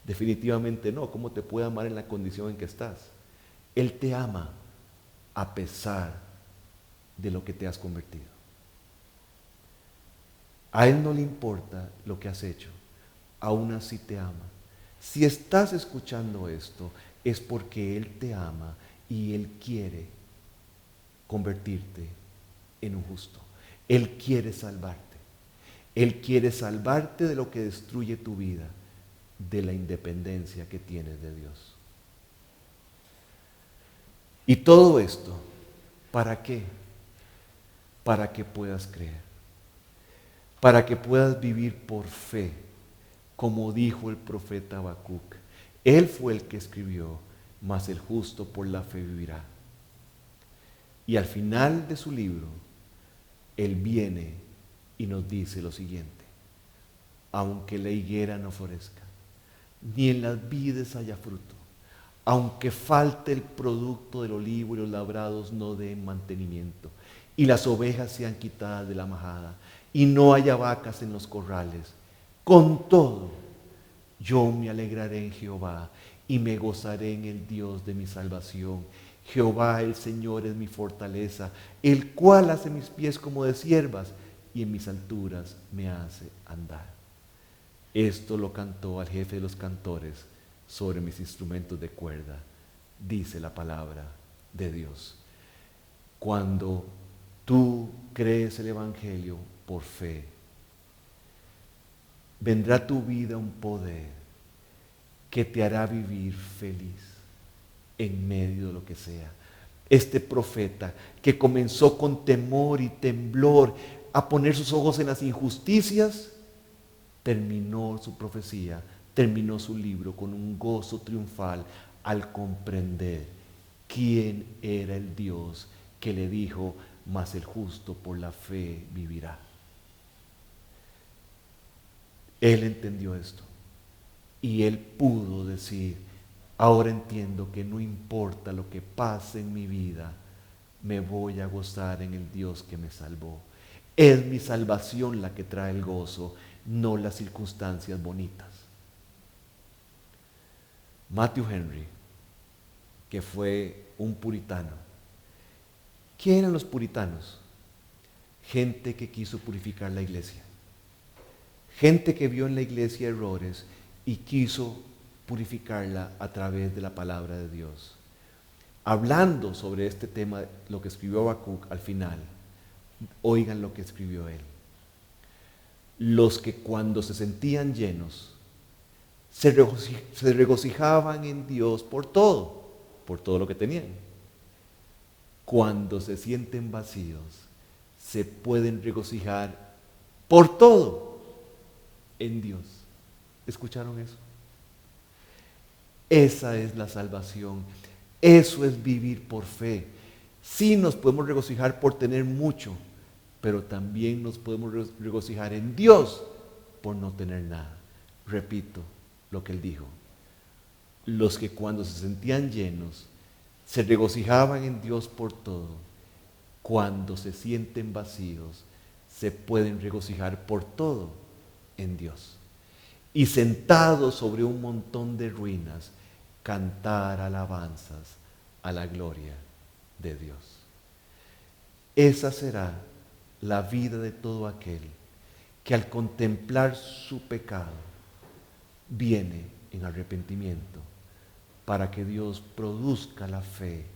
Definitivamente no. ¿Cómo te puede amar en la condición en que estás? Él te ama a pesar de lo que te has convertido. A Él no le importa lo que has hecho. Aún así te ama. Si estás escuchando esto, es porque Él te ama y Él quiere convertirte en un justo. Él quiere salvarte. Él quiere salvarte de lo que destruye tu vida, de la independencia que tienes de Dios. Y todo esto, ¿para qué? Para que puedas creer. Para que puedas vivir por fe, como dijo el profeta Habacuc. Él fue el que escribió, mas el justo por la fe vivirá. Y al final de su libro, Él viene y nos dice lo siguiente: aunque la higuera no florezca, ni en las vides haya fruto, aunque falte el producto del olivo y los labrados no den mantenimiento, y las ovejas sean quitadas de la majada, y no haya vacas en los corrales, con todo, yo me alegraré en Jehová y me gozaré en el Dios de mi salvación. Jehová el Señor es mi fortaleza, el cual hace mis pies como de ciervas y en mis alturas me hace andar. Esto lo cantó al jefe de los cantores sobre mis instrumentos de cuerda, dice la palabra de Dios. Cuando tú crees el Evangelio por fe, vendrá a tu vida un poder que te hará vivir feliz en medio de lo que sea. Este profeta que comenzó con temor y temblor a poner sus ojos en las injusticias, terminó su profecía, terminó su libro con un gozo triunfal al comprender quién era el Dios que le dijo: mas el justo por la fe vivirá. Él entendió esto y él pudo decir: ahora entiendo que no importa lo que pase en mi vida, me voy a gozar en el Dios que me salvó. Es mi salvación la que trae el gozo, no las circunstancias bonitas. Matthew Henry, que fue un puritano. ¿Quién eran los puritanos? Gente que quiso purificar la iglesia. Gente que vio en la iglesia errores y quiso purificarla a través de la palabra de Dios. Hablando sobre este tema, lo que escribió Habacuc al final, oigan lo que escribió él. Los que cuando se sentían llenos, se regocijaban en Dios por todo lo que tenían. Cuando se sienten vacíos, se pueden regocijar por todo en Dios. ¿Escucharon eso? Esa es la salvación. Eso es vivir por fe. Sí nos podemos regocijar por tener mucho, pero también nos podemos regocijar en Dios por no tener nada. Repito lo que él dijo. Los que cuando se sentían llenos se regocijaban en Dios por todo, cuando se sienten vacíos se pueden regocijar por todo en Dios. Y sentados sobre un montón de ruinas, cantar alabanzas a la gloria de Dios. Esa será la vida de todo aquel que al contemplar su pecado viene en arrepentimiento para que Dios produzca la fe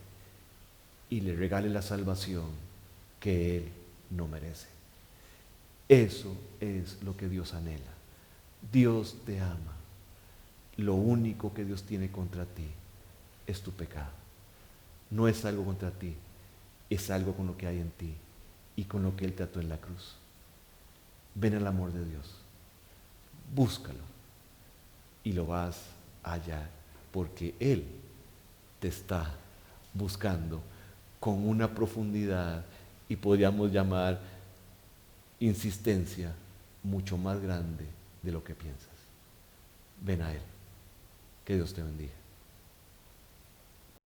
y le regale la salvación que él no merece. Eso es lo que Dios anhela. Dios te ama. Lo único que Dios tiene contra ti es tu pecado. No es algo contra ti, es algo con lo que hay en ti y con lo que Él trató en la cruz. Ven al amor de Dios, búscalo y lo vas a hallar porque Él te está buscando con una profundidad y podríamos llamar insistencia mucho más grande de lo que piensas. Ven a Él. Que Dios te bendiga.